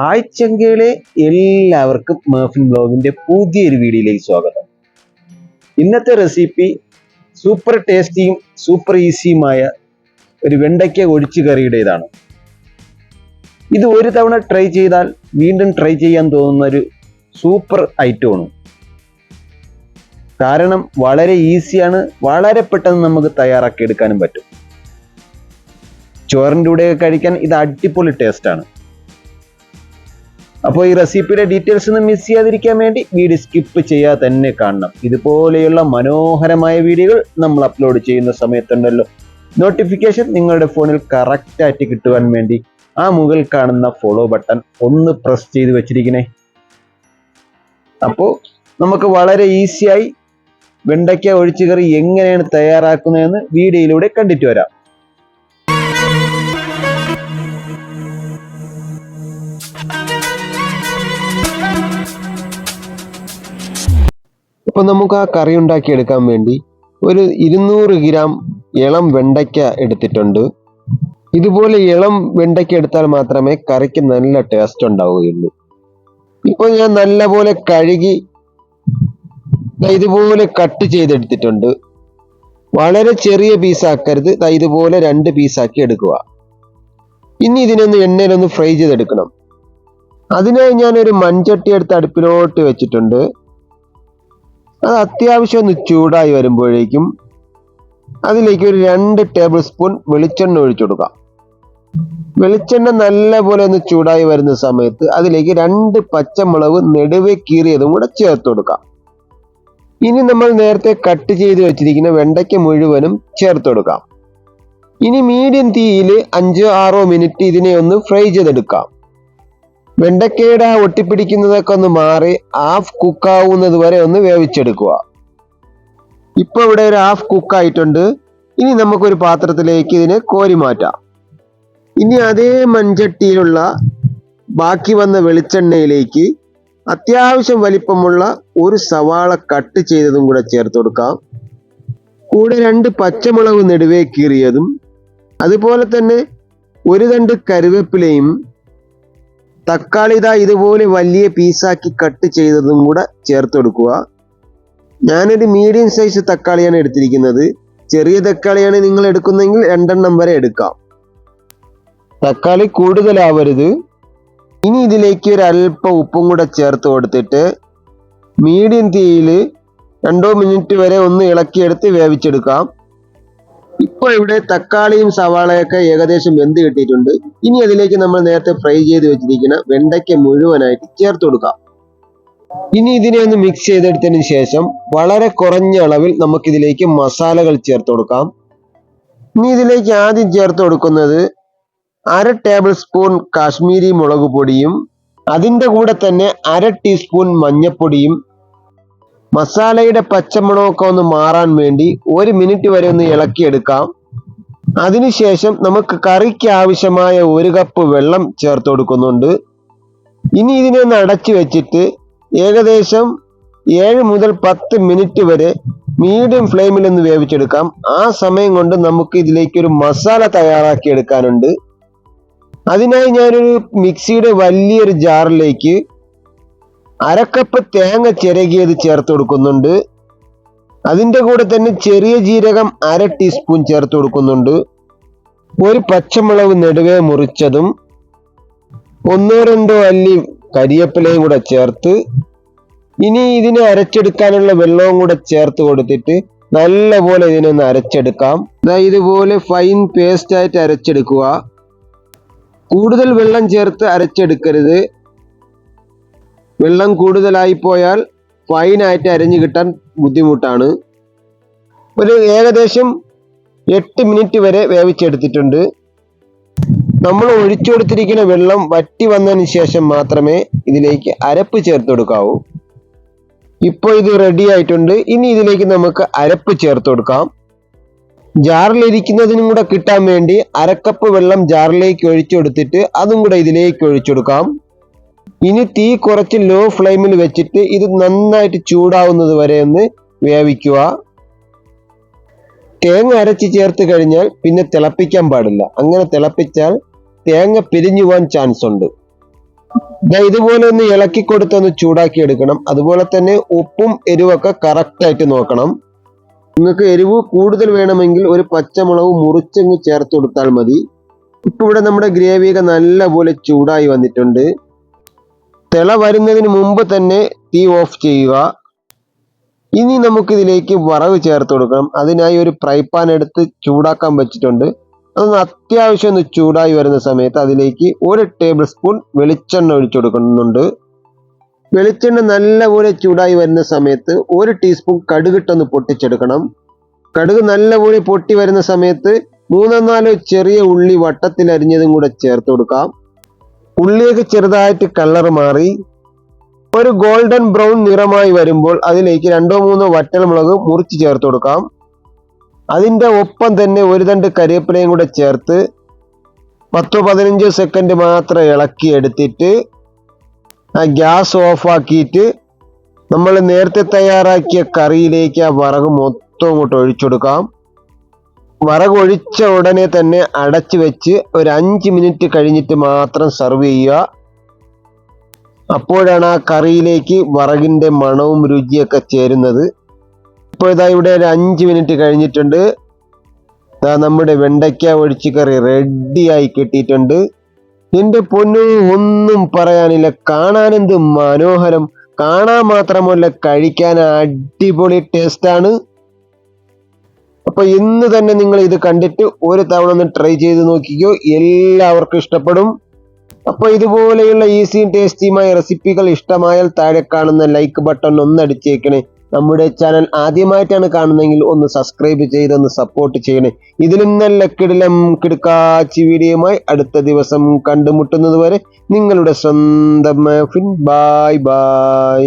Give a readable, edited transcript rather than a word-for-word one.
ആഴ്ചകളെ എല്ലാവർക്കും മേഫിൻ ബ്ലോഗിന്റെ പുതിയൊരു വീഡിയോയിലേക്ക് സ്വാഗതം. ഇന്നത്തെ റെസിപ്പി സൂപ്പർ ടേസ്റ്റിയും സൂപ്പർ ഈസിയുമായ ഒരു വെണ്ടയ്ക്ക ഒഴിച്ചു കറിയുടേതാണ്. ഇത് ഒരു തവണ ട്രൈ ചെയ്താൽ വീണ്ടും ട്രൈ ചെയ്യാൻ തോന്നുന്ന ഒരു സൂപ്പർ ഐറ്റമാണ്. കാരണം വളരെ ഈസിയാണ്, വളരെ പെട്ടെന്ന് നമുക്ക് തയ്യാറാക്കി എടുക്കാനും പറ്റും. ചോറിൻ്റെ കൂടെയൊക്കെ കഴിക്കാൻ ഇത് അടിപൊളി ടേസ്റ്റാണ്. അപ്പോൾ ഈ റെസിപ്പിയുടെ ഡീറ്റെയിൽസ് ഒന്നും മിസ് ചെയ്യാതിരിക്കാൻ വേണ്ടി വീഡിയോ സ്കിപ്പ് ചെയ്യാതെ തന്നെ കാണണം. ഇതുപോലെയുള്ള മനോഹരമായ വീഡിയോകൾ നമ്മൾ അപ്ലോഡ് ചെയ്യുന്ന സമയത്തുണ്ടല്ലോ നോട്ടിഫിക്കേഷൻ നിങ്ങളുടെ ഫോണിൽ കറക്റ്റായിട്ട് കിട്ടുവാൻ വേണ്ടി ആ മുകളിൽ കാണുന്ന ഫോളോ ബട്ടൺ ഒന്ന് പ്രസ് ചെയ്ത് വെച്ചിരിക്കണേ. അപ്പോൾ നമുക്ക് വളരെ ഈസിയായി വെണ്ടയ്ക്ക ഒഴിച്ചുകറി എങ്ങനെയാണ് തയ്യാറാക്കുന്നതെന്ന് വീഡിയോയിലൂടെ കണ്ടിട്ട് വരാം. അപ്പോൾ നമുക്ക് ആ കറി ഉണ്ടാക്കിയെടുക്കാൻ വേണ്ടി ഒരു 200 ഗ്രാം ഇളം വെണ്ടയ്ക്ക എടുത്തിട്ടുണ്ട്. ഇതുപോലെ ഇളം വെണ്ടയ്ക്ക എടുത്താൽ മാത്രമേ കറിക്ക് നല്ല ടേസ്റ്റ് ഉണ്ടാവുകയുള്ളൂ. ഇപ്പോൾ ഞാൻ നല്ലപോലെ കഴുകി ഇതുപോലെ കട്ട് ചെയ്തെടുത്തിട്ടുണ്ട്. വളരെ ചെറിയ പീസാക്കരുത്, ഇതുപോലെ 2 പീസാക്കി എടുക്കുക. ഇനി ഇതിനൊന്ന് എണ്ണയിലൊന്ന് ഫ്രൈ ചെയ്തെടുക്കണം. അതിനായി ഞാനൊരു മൺചട്ടി എടുത്ത് അടുപ്പിലോട്ട് വെച്ചിട്ടുണ്ട്. അത് അത്യാവശ്യം ഒന്ന് ചൂടായി വരുമ്പോഴേക്കും അതിലേക്ക് ഒരു 2 ടേബിൾ സ്പൂൺ വെളിച്ചെണ്ണ ഒഴിച്ചു കൊടുക്കാം. വെളിച്ചെണ്ണ നല്ലപോലെ ഒന്ന് ചൂടായി വരുന്ന സമയത്ത് അതിലേക്ക് 2 പച്ചമുളക് നെടുവെ കീറിയതും കൂടെ ചേർത്ത് കൊടുക്കാം. ഇനി നമ്മൾ നേരത്തെ കട്ട് ചെയ്ത് വെച്ചിരിക്കുന്ന വെണ്ടയ്ക്ക മുഴുവനും ചേർത്ത് കൊടുക്കാം. ഇനി മീഡിയം തീയിൽ 5-6 മിനിറ്റ് ഇതിനെ ഒന്ന് ഫ്രൈ ചെയ്തെടുക്കാം. വെണ്ടയ്ക്കയുടെ ആ ഒട്ടിപ്പിടിക്കുന്നതൊക്കെ ഒന്ന് മാറി ഹാഫ് കുക്കാവുന്നത് വരെ ഒന്ന് വേവിച്ചെടുക്കുക. ഇപ്പൊ ഇവിടെ ഒരു ഹാഫ് കുക്കായിട്ടുണ്ട്. ഇനി നമുക്കൊരു പാത്രത്തിലേക്ക് ഇതിനെ കോരി മാറ്റാം. ഇനി അതേ മൺചട്ടിയിലുള്ള ബാക്കി വന്ന വെളിച്ചെണ്ണയിലേക്ക് അത്യാവശ്യം വലിപ്പമുള്ള ഒരു സവാള കട്ട് ചെയ്തതും കൂടെ ചേർത്ത് കൊടുക്കാം. കൂടെ 2 പച്ചമുളക് നെടുവേ കീറിയതും അതുപോലെ തന്നെ ഒരു തണ്ട് കറിവേപ്പിലയും തക്കാളി ഇതുപോലെ വലിയ പീസാക്കി കട്ട് ചെയ്തതും കൂടെ ചേർത്ത് കൊടുക്കുക. ഞാനൊരു മീഡിയം സൈസ് തക്കാളിയാണ് എടുത്തിരിക്കുന്നത്. ചെറിയ തക്കാളിയാണ് നിങ്ങൾ എടുക്കുന്നതെങ്കിൽ 2 എണ്ണം വരെ എടുക്കാം. തക്കാളി കൂടുതലാവരുത്. ഇനി ഇതിലേക്ക് ഒരു അല്പം ഉപ്പും കൂടെ ചേർത്ത് കൊടുത്തിട്ട് മീഡിയം തീയിൽ 2 മിനിറ്റ് വരെ ഒന്ന് ഇളക്കിയെടുത്ത് വേവിച്ചെടുക്കാം. ഇപ്പോൾ ഇവിടെ തക്കാളിയും സവാളയൊക്കെ ഏകദേശം വെന്ത് കിട്ടിയിട്ടുണ്ട്. ഇനി അതിലേക്ക് നമ്മൾ നേരത്തെ ഫ്രൈ ചെയ്ത് വെച്ചിരിക്കുന്ന വെണ്ടയ്ക്ക മുഴുവനായിട്ട് ചേർത്ത് കൊടുക്കാം. ഇനി ഇതിനെ ഒന്ന് മിക്സ് ചെയ്തെടുത്തതിന് ശേഷം വളരെ കുറഞ്ഞ അളവിൽ നമുക്കിതിലേക്ക് മസാലകൾ ചേർത്ത് കൊടുക്കാം. ഇനി ഇതിലേക്ക് ആദ്യം ചേർത്ത് കൊടുക്കുന്നത് 1/2 ടേബിൾ സ്പൂൺ കാശ്മീരി മുളക് പൊടിയും അതിൻ്റെ കൂടെ തന്നെ 1/2 ടീസ്പൂൺ മഞ്ഞൾപ്പൊടിയും മസാലയുടെ പച്ചമണമൊക്കെ ഒന്ന് മാറാൻ വേണ്ടി 1 മിനിറ്റ് വരെ ഒന്ന് ഇളക്കിയെടുക്കാം. അതിനുശേഷം നമുക്ക് കറിക്ക് ആവശ്യമായ 1 കപ്പ് വെള്ളം ചേർത്ത് കൊടുക്കുന്നുണ്ട്. ഇനി ഇതിനെ ഒന്ന് അടച്ചു വെച്ചിട്ട് ഏകദേശം 7 മുതൽ 10 മിനിറ്റ് വരെ മീഡിയം ഫ്ലെയിമിൽ ഒന്ന് വേവിച്ചെടുക്കാം. ആ സമയം കൊണ്ട് നമുക്ക് ഇതിലേക്ക് ഒരു മസാല തയ്യാറാക്കി എടുക്കാനുണ്ട്. അതിനായി ഞാനൊരു മിക്സിയുടെ വലിയൊരു ജാറിലേക്ക് 1/2 കപ്പ് തേങ്ങ ചിരകിയത് ചേർത്ത് കൊടുക്കുന്നുണ്ട്. അതിൻ്റെ കൂടെ തന്നെ ചെറിയ ജീരകം 1/2 ടീസ്പൂൺ ചേർത്ത് കൊടുക്കുന്നുണ്ട്. ഒരു പച്ചമുളക് നെടുവേ മുറിച്ചതും 1-2 അല്ലി കരിയേപ്പിലയും കൂടെ ചേർത്ത് ഇനി ഇതിനെ അരച്ചെടുക്കാനുള്ള വെള്ളവും കൂടെ ചേർത്ത് കൊടുത്തിട്ട് നല്ലപോലെ ഇതിനൊന്ന് അരച്ചെടുക്കാം. ഇതുപോലെ ഫൈൻ പേസ്റ്റ് ആയിട്ട് അരച്ചെടുക്കുക. കൂടുതൽ വെള്ളം ചേർത്ത് അരച്ചെടുക്കരുത്. വെള്ളം കൂടുതലായി പോയാൽ ഫൈനായിട്ട് അരിഞ്ഞു കിട്ടാൻ ബുദ്ധിമുട്ടാണ്. ഒരു ഏകദേശം 8 മിനിറ്റ് വരെ വേവിച്ചെടുത്തിട്ടുണ്ട്. നമ്മൾ ഒഴിച്ചു കൊടുത്തിരിക്കുന്ന വെള്ളം വറ്റി വന്നതിന് ശേഷം മാത്രമേ ഇതിലേക്ക് അരപ്പ് ചേർത്ത് കൊടുക്കാവൂ. ഇപ്പോൾ ഇത് റെഡി ആയിട്ടുണ്ട്. ഇനി ഇതിലേക്ക് നമുക്ക് അരപ്പ് ചേർത്ത് കൊടുക്കാം. ജാറിലിരിക്കുന്നതിനും കൂടെ കിട്ടാൻ വേണ്ടി 1/2 കപ്പ് വെള്ളം ജാറിലേക്ക് ഒഴിച്ചു കൊടുത്തിട്ട് അതും കൂടെ ഇതിലേക്ക് ഒഴിച്ചു കൊടുക്കാം. ഇനി തീ കുറച്ച് ലോ ഫ്ലെയിമിൽ വെച്ചിട്ട് ഇത് നന്നായിട്ട് ചൂടാവുന്നത് വരെ ഒന്ന് വേവിക്കുക. തേങ്ങ അരച്ച് ചേർത്ത് കഴിഞ്ഞാൽ പിന്നെ തിളപ്പിക്കാൻ പാടില്ല. അങ്ങനെ തിളപ്പിച്ചാൽ തേങ്ങ പിരിഞ്ഞു പോകാൻ ചാൻസ് ഉണ്ട്. ഇതുപോലെ ഒന്ന് ഇളക്കി കൊടുത്തൊന്ന് ചൂടാക്കി എടുക്കണം. അതുപോലെ തന്നെ ഉപ്പും എരിവൊക്കെ കറക്റ്റ് ആയിട്ട് നോക്കണം. നിങ്ങൾക്ക് എരിവ് കൂടുതൽ വേണമെങ്കിൽ ഒരു പച്ചമുളക് മുറിച്ചങ്ങ് ചേർത്ത് കൊടുത്താൽ മതി. ഇപ്പൊ ഇവിടെ നമ്മുടെ ഗ്രേവിയൊക്കെ നല്ലപോലെ ചൂടായി വന്നിട്ടുണ്ട്. തിള വരുന്നതിന് മുമ്പ് തന്നെ തീ ഓഫ് ചെയ്യുക. ഇനി നമുക്കിതിലേക്ക് വറവ് ചേർത്ത് കൊടുക്കണം. അതിനായി ഒരു ഫ്രൈ പാൻ എടുത്ത് ചൂടാക്കാൻ വെച്ചിട്ടുണ്ട്. അതൊന്ന് അത്യാവശ്യം ഒന്ന് ചൂടായി വരുന്ന സമയത്ത് അതിലേക്ക് 1 ടേബിൾ സ്പൂൺ വെളിച്ചെണ്ണ ഒഴിച്ചു കൊടുക്കുന്നുണ്ട്. വെളിച്ചെണ്ണ നല്ലപോലെ ചൂടായി വരുന്ന സമയത്ത് 1 ടീസ്പൂൺ കടുകിട്ടൊന്ന് പൊട്ടിച്ചെടുക്കണം. കടുക് നല്ലപോലെ പൊട്ടി വരുന്ന സമയത്ത് 3-4 ചെറിയ ഉള്ളി വട്ടത്തിൽ അരിഞ്ഞതും കൂടെ ചേർത്ത് കൊടുക്കാം. ഉള്ളിയൊക്കെ ചെറുതായിട്ട് കളർ മാറി ഒരു ഗോൾഡൻ ബ്രൗൺ നിറമായി വരുമ്പോൾ അതിലേക്ക് 2-3 വറ്റൽമുളക് മുറിച്ച് ചേർത്ത് കൊടുക്കാം. അതിൻ്റെ ഒപ്പം തന്നെ ഒരു തണ്ട് കരിവേപ്പിലയും കൂടെ ചേർത്ത് 10-15 സെക്കൻഡ് മാത്രം ഇളക്കി എടുത്തിട്ട് ഗ്യാസ് ഓഫാക്കിയിട്ട് നമ്മൾ നേരത്തെ തയ്യാറാക്കിയ കറിയിലേക്ക് ആ വറക് മൊത്തം ഇങ്ങോട്ട് ഒഴിച്ചു കൊടുക്കാം. വറക് ഒഴിച്ച ഉടനെ തന്നെ അടച്ചു വെച്ച് ഒരു 5 മിനിറ്റ് കഴിഞ്ഞിട്ട് മാത്രം സെർവ് ചെയ്യുക. അപ്പോഴാണ് ആ കറിയിലേക്ക് വറകിൻ്റെ മണവും രുചിയൊക്കെ ചേരുന്നത്. ഇപ്പോൾ ഇതാ ഇവിടെ ഒരു 5 മിനിറ്റ് കഴിഞ്ഞിട്ടുണ്ട്. നമ്മുടെ വെണ്ടയ്ക്ക ഒഴിച്ചുകറി റെഡിയായി കിട്ടിയിട്ടുണ്ട്. എൻ്റെ പൊന്നു, ഒന്നും പറയാനില്ല. കാണാനെന്ത് മനോഹരം, കാണാൻ മാത്രമല്ല കഴിക്കാൻ അടിപൊളി ടേസ്റ്റാണ്. അപ്പൊ ഇന്ന് തന്നെ നിങ്ങൾ ഇത് കണ്ടിട്ട് ഒരു തവണ ഒന്ന് ട്രൈ ചെയ്ത് നോക്കിക്കോ, എല്ലാവർക്കും ഇഷ്ടപ്പെടും. അപ്പൊ ഇതുപോലെയുള്ള ഈസിയും ടേസ്റ്റിയുമായ റെസിപ്പികൾ ഇഷ്ടമായാൽ താഴെ കാണുന്ന ലൈക്ക് ബട്ടൺ ഒന്ന് അടിച്ചേക്കണേ. നമ്മുടെ ചാനൽ ആദ്യമായിട്ടാണ് കാണുന്നതെങ്കിൽ ഒന്ന് സബ്സ്ക്രൈബ് ചെയ്തൊന്ന് സപ്പോർട്ട് ചെയ്യണേ. ഇതിലും നല്ല കിടുക്കാച്ചി വീഡിയോയുമായി അടുത്ത ദിവസം കണ്ടുമുട്ടുന്നത് വരെ നിങ്ങളുടെ സ്വന്തം ഫിൻ. Bye bye.